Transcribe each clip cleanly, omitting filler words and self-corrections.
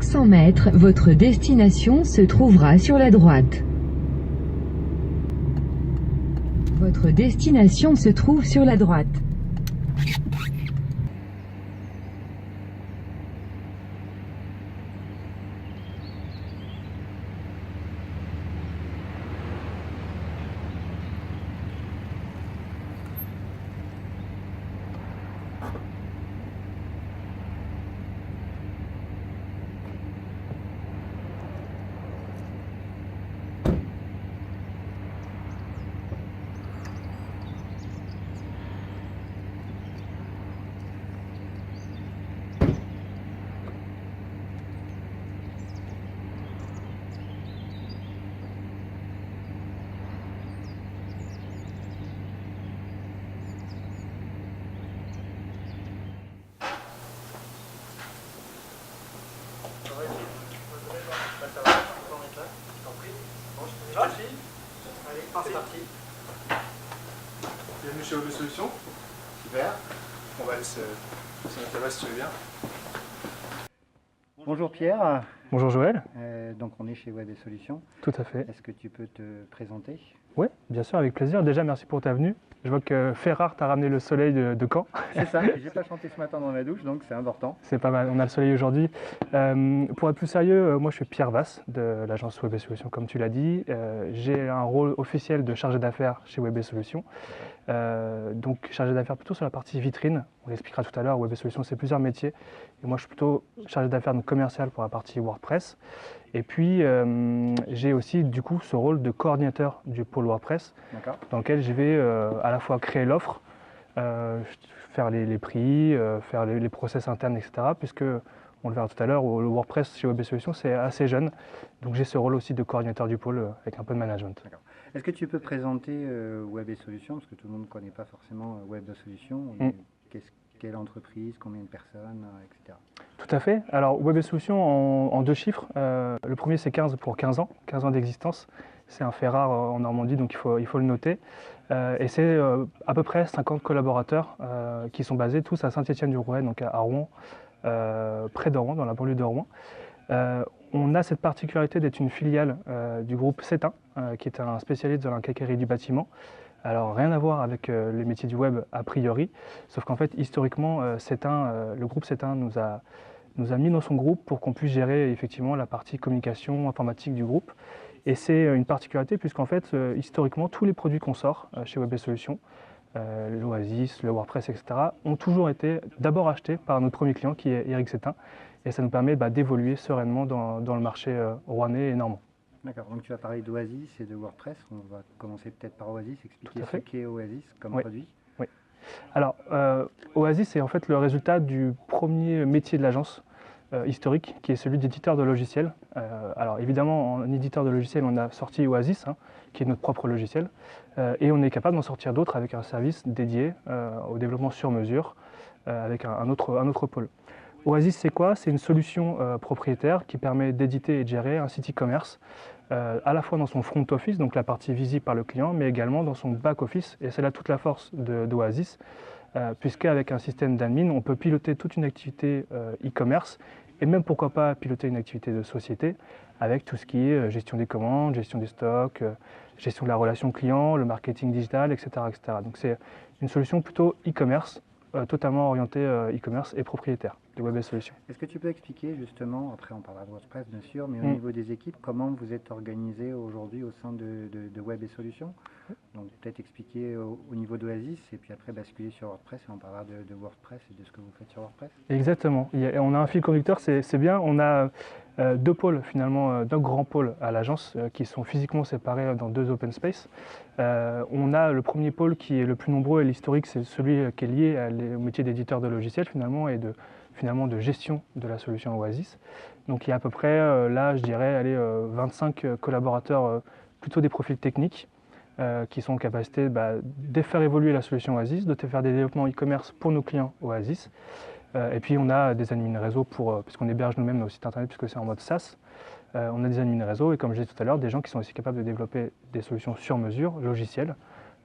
500 mètres, votre destination se trouvera sur la droite. Votre destination se trouve sur la droite. C'est parti. Bienvenue chez OB Solutions. Super. On va se mettre là-bas si tu veux bien. Bonjour Pierre. Bonjour Joël. Donc on est chez OB Solutions. Tout à fait. Est-ce que tu peux te présenter? Oui, bien sûr, avec plaisir. Déjà, merci pour ta venue. Je vois que Ferrare t'a ramené le soleil de Caen. C'est ça, j'ai pas chanté ce matin dans ma douche, donc c'est important. C'est pas mal, on a le soleil aujourd'hui. Pour être plus sérieux, moi je suis Pierre Vasse de l'agence OB Solutions, comme tu l'as dit. J'ai un rôle officiel de chargé d'affaires chez OB Solutions. Donc chargé d'affaires plutôt sur la partie vitrine. On l'expliquera tout à l'heure, OB Solutions c'est plusieurs métiers. Et moi je suis plutôt chargé d'affaires commercial pour la partie WordPress. Et puis j'ai aussi du coup ce rôle de coordinateur du pôle WordPress, dans lequel je vais à la fois créer l'offre, faire les prix, faire les process internes, etc. Puisque, on le verra tout à l'heure, le WordPress chez OB Solutions c'est assez jeune. Donc j'ai ce rôle aussi de coordinateur du pôle avec un peu de management. Est-ce que tu peux présenter OB Solutions, parce que tout le monde ne connaît pas forcément OB Solutions, quelle entreprise, combien de personnes, etc. Tout à fait. Alors OB Solutions en deux chiffres. Le premier c'est 15 pour 15 ans d'existence. C'est un fait rare en Normandie, donc il faut le noter. Et c'est à peu près 50 collaborateurs qui sont basés tous à Saint-Étienne-du-Rouvray, donc à Rouen, près de Rouen, dans la banlieue de Rouen. On a cette particularité d'être une filiale du groupe Cetin, qui est un spécialiste de la quincaillerie du bâtiment. Alors rien à voir avec les métiers du web a priori, sauf qu'en fait historiquement le groupe Cetin nous a mis dans son groupe pour qu'on puisse gérer effectivement la partie communication informatique du groupe. Et c'est une particularité puisqu'en fait historiquement tous les produits qu'on sort chez OB Solutions, l'Oasis, le WordPress, etc. ont toujours été d'abord achetés par notre premier client qui est Eric Cetin. Et ça nous permet d'évoluer sereinement dans le marché rouennais et normand. D'accord, donc tu vas parler d'Oasis et de WordPress. On va commencer peut-être par Oasis, expliquer ce qu'est Oasis comme produit. Oui. Alors, Oasis est en fait le résultat du premier métier de l'agence historique, qui est celui d'éditeur de logiciels. Alors évidemment, en éditeur de logiciels, on a sorti Oasis, qui est notre propre logiciel, et on est capable d'en sortir d'autres avec un service dédié au développement sur mesure, avec un autre pôle. Oasis, c'est quoi? C'est une solution propriétaire qui permet d'éditer et de gérer un site e-commerce à la fois dans son front office, donc la partie visible par le client, mais également dans son back office. Et c'est là toute la force d'Oasis, puisqu'avec un système d'admin, on peut piloter toute une activité e-commerce et même pourquoi pas piloter une activité de société avec tout ce qui est gestion des commandes, gestion des stocks, gestion de la relation client, le marketing digital, etc. etc. Donc c'est une solution plutôt e-commerce, totalement orientée e-commerce et propriétaire de OB Solutions. Est-ce que tu peux expliquer justement, après on parlera de WordPress bien sûr, mais au niveau des équipes, comment vous êtes organisé aujourd'hui au sein de OB Solutions? Donc peut-être expliquer au niveau d'Oasis et puis après basculer sur WordPress et on parlera de WordPress et de ce que vous faites sur WordPress. Exactement, on a un fil conducteur, c'est bien, on a deux pôles finalement, deux grands pôles à l'agence qui sont physiquement séparés dans deux open space. On a le premier pôle qui est le plus nombreux et l'historique, c'est celui qui est lié au métier d'éditeur de logiciels finalement et de gestion de la solution Oasis. Donc il y a à peu près, là je dirais, 25 collaborateurs, plutôt des profils techniques, qui sont en capacité de faire évoluer la solution Oasis, de faire des développements e-commerce pour nos clients Oasis. Et puis on a des admins réseau puisqu'on héberge nous-mêmes nos sites internet puisque c'est en mode SaaS. On a des admins réseau et comme je disais tout à l'heure, des gens qui sont aussi capables de développer des solutions sur mesure, logicielles,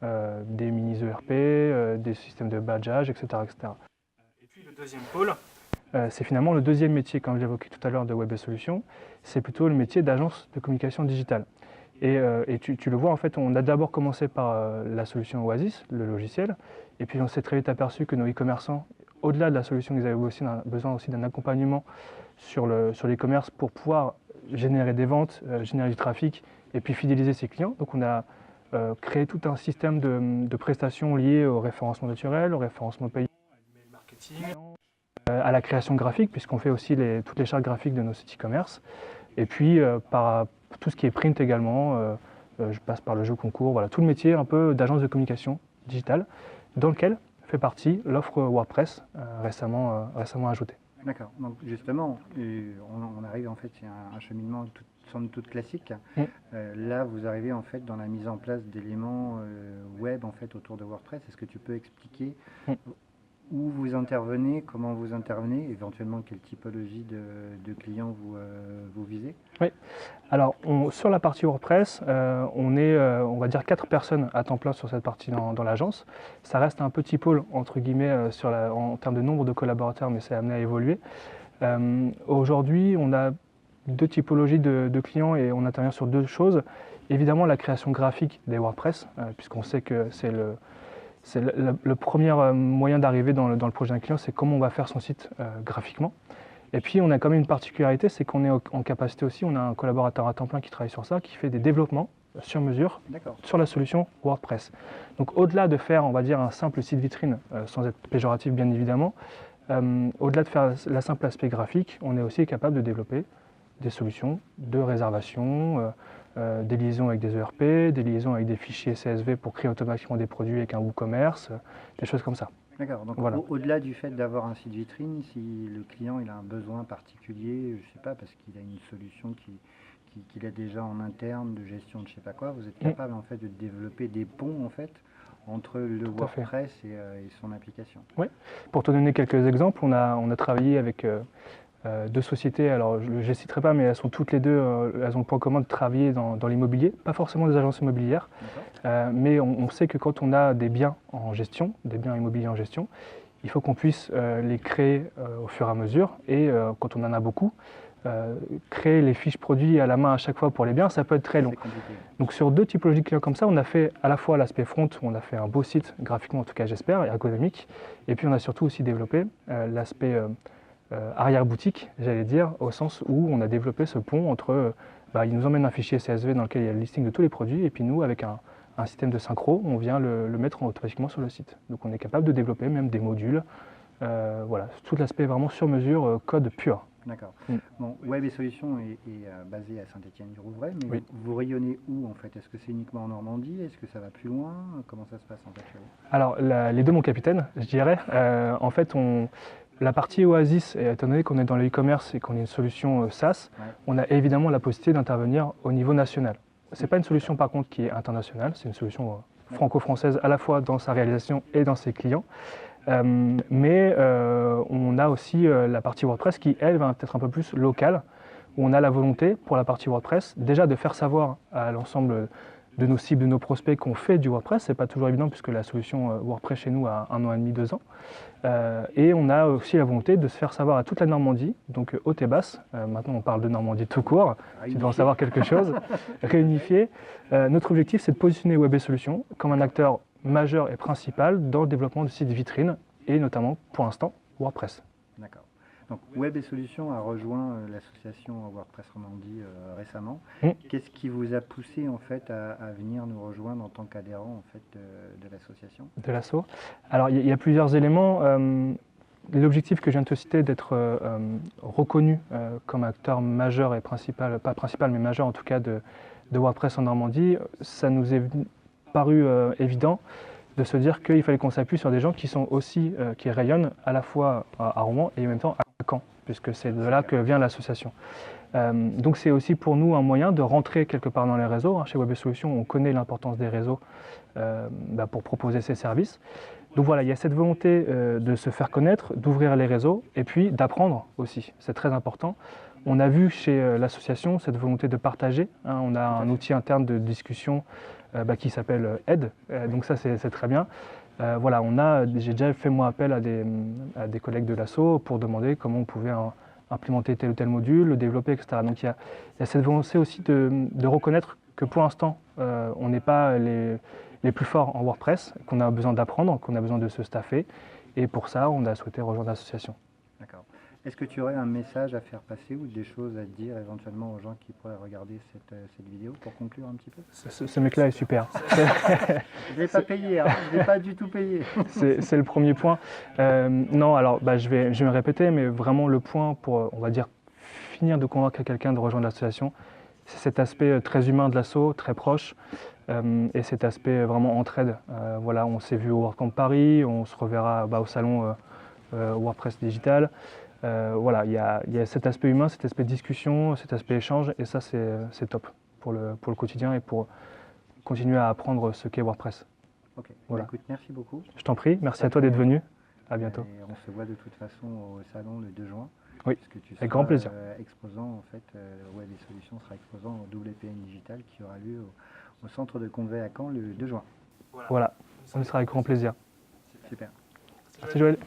des mini ERP, des systèmes de badgeage, etc., etc. Et puis le deuxième pôle, c'est finalement le deuxième métier, comme j'évoquais tout à l'heure, de Web et Solutions. C'est plutôt le métier d'agence de communication digitale. Et tu le vois, en fait, on a d'abord commencé par la solution Oasis, le logiciel, et puis on s'est très vite aperçu que nos e-commerçants, au-delà de la solution, ils avaient aussi besoin aussi d'un accompagnement sur l'e-commerce pour pouvoir générer des ventes, générer du trafic, et puis fidéliser ses clients. Donc on a créé tout un système de prestations liées au référencement naturel, au référencement payant, à l'email marketing, à la création graphique, puisqu'on fait aussi toutes les chartes graphiques de nos sites e-commerce, et puis par tout ce qui est print également, je passe par le jeu concours, voilà, tout le métier un peu d'agence de communication digitale, dans lequel fait partie l'offre WordPress récemment ajoutée. D'accord. Donc justement, on arrive en fait, c'est un cheminement somme toute classique. Là, vous arrivez en fait dans la mise en place d'éléments web en fait autour de WordPress. Est-ce que tu peux expliquer où vous intervenez, comment vous intervenez, éventuellement quelle typologie de clients vous visez? Oui. Alors sur la partie WordPress, on est, on va dire 4 personnes à temps plein sur cette partie dans l'agence. Ça reste un petit pôle entre guillemets en termes de nombre de collaborateurs, mais c'est amené à évoluer. Aujourd'hui, on a 2 typologies de clients et on intervient sur 2 choses. Évidemment, la création graphique des WordPress, puisqu'on sait que c'est le premier moyen d'arriver dans le projet d'un client, c'est comment on va faire son site graphiquement. Et puis on a quand même une particularité, c'est qu'on est en capacité aussi, on a un collaborateur à temps plein qui travaille sur ça, qui fait des développements sur mesure sur la solution WordPress. Donc au-delà de faire, on va dire, un simple site vitrine, sans être péjoratif bien évidemment, au-delà de faire la simple aspect graphique, on est aussi capable de développer des solutions de réservation, des liaisons avec des ERP, des liaisons avec des fichiers CSV pour créer automatiquement des produits avec un WooCommerce, des choses comme ça. D'accord, donc voilà. Au-delà du fait d'avoir un site vitrine, si le client il a un besoin particulier, je ne sais pas, parce qu'il a une solution qu'il a déjà en interne de gestion de je ne sais pas quoi, vous êtes capable en fait de développer des ponts en fait entre le WordPress et son application. Oui, pour te donner quelques exemples, on a travaillé avec 2 sociétés, alors je ne les citerai pas, mais elles sont toutes les deux, elles ont le point commun de travailler dans l'immobilier, pas forcément des agences immobilières, mais on sait que quand on a des biens en gestion, des biens immobiliers en gestion, il faut qu'on puisse les créer au fur et à mesure, et quand on en a beaucoup, créer les fiches produits à la main à chaque fois pour les biens, ça peut être très long. Donc sur 2 typologies de clients comme ça, on a fait à la fois l'aspect front, où on a fait un beau site, graphiquement en tout cas j'espère, et ergonomique, et puis on a surtout aussi développé l'aspect arrière-boutique, j'allais dire, au sens où on a développé ce pont entre, il nous emmène un fichier CSV dans lequel il y a le listing de tous les produits, et puis nous, avec un système de synchro, on vient le mettre automatiquement sur le site. Donc on est capable de développer même des modules, voilà, tout l'aspect vraiment sur mesure, code pur. D'accord. Bon, Web et Solutions est basé à Saint-Étienne-du-Rouvray, mais vous rayonnez où en fait? Est-ce que c'est uniquement en Normandie? Est-ce que ça va plus loin? Comment ça se passe en fait chez vous? Alors les deux, mon capitaine, je dirais. En fait, la partie Oasis, étant donné qu'on est dans le e-commerce et qu'on est une solution SaaS, on a évidemment la possibilité d'intervenir au niveau national. Ce n'est pas une solution par contre qui est internationale, c'est une solution franco-française à la fois dans sa réalisation et dans ses clients. Mais on a aussi la partie WordPress qui, elle, va être un peu plus locale, où on a la volonté pour la partie WordPress déjà de faire savoir à l'ensemble de nos cibles, de nos prospects qu'on fait du WordPress. Ce n'est pas toujours évident puisque la solution WordPress chez nous a 1 an et demi, 2 ans. Et on a aussi la volonté de se faire savoir à toute la Normandie, donc haute et basse. Maintenant on parle de Normandie tout court, tu dois en savoir quelque chose, réunifier. Notre objectif c'est de positionner Web et Solutions comme un acteur majeur et principal dans le développement de sites vitrines et notamment pour l'instant WordPress. D'accord. Donc Web et Solutions a rejoint l'association WordPress Normandie récemment. Qu'est-ce qui vous a poussé en fait à venir nous rejoindre en tant qu'adhérent en fait de l'association? De l'asso. Alors il y a plusieurs éléments. L'objectif que je viens de te citer d'être reconnu comme acteur majeur et principal, pas principal mais majeur en tout cas de WordPress en Normandie, ça nous est paru évident de se dire qu'il fallait qu'on s'appuie sur des gens qui sont aussi, qui rayonnent à la fois à Rouen et en même temps à Caen, puisque c'est de là que vient l'association. Donc c'est aussi pour nous un moyen de rentrer quelque part dans les réseaux. Chez Web et Solutions, on connaît l'importance des réseaux pour proposer ces services. Donc voilà, il y a cette volonté de se faire connaître, d'ouvrir les réseaux et puis d'apprendre aussi. C'est très important. On a vu chez l'association cette volonté de partager. On a un outil interne de discussion qui s'appelle Aide, donc ça c'est très bien. Voilà, j'ai déjà fait moi appel à des collègues de l'asso pour demander comment on pouvait implémenter tel ou tel module, le développer, etc. Donc il y a cette volonté aussi de reconnaître que pour l'instant, on n'est pas les plus forts en WordPress, qu'on a besoin d'apprendre, qu'on a besoin de se staffer. Et pour ça, on a souhaité rejoindre l'association. D'accord. Est-ce que tu aurais un message à faire passer ou des choses à dire éventuellement aux gens qui pourraient regarder cette vidéo pour conclure un petit peu? Ce mec-là est super. Je ne l'ai pas payé, hein. Je ne l'ai pas du tout payé. C'est le premier point. Non, alors je vais me répéter, mais vraiment le point pour, on va dire, finir de convaincre quelqu'un de rejoindre l'association, c'est cet aspect très humain de l'asso, très proche, et cet aspect vraiment entraide. Voilà, on s'est vu au WordCamp Paris, on se reverra au salon WordPress Digital. Voilà, il y a cet aspect humain, cet aspect discussion, cet aspect échange, et ça c'est top pour le quotidien et pour continuer à apprendre ce qu'est WordPress. Ok, Voilà. Écoute, merci beaucoup. Je t'en prie, merci à toi d'être venu. À bientôt. Et on se voit de toute façon au salon le 2 juin. Oui, Puisque tu avec grand seras, plaisir. Exposant, en fait, Web et Solutions sera exposant au WPN Digital qui aura lieu au centre de congrès à Caen le 2 juin. Voilà, on y sera avec grand plaisir. Super. Merci Joël.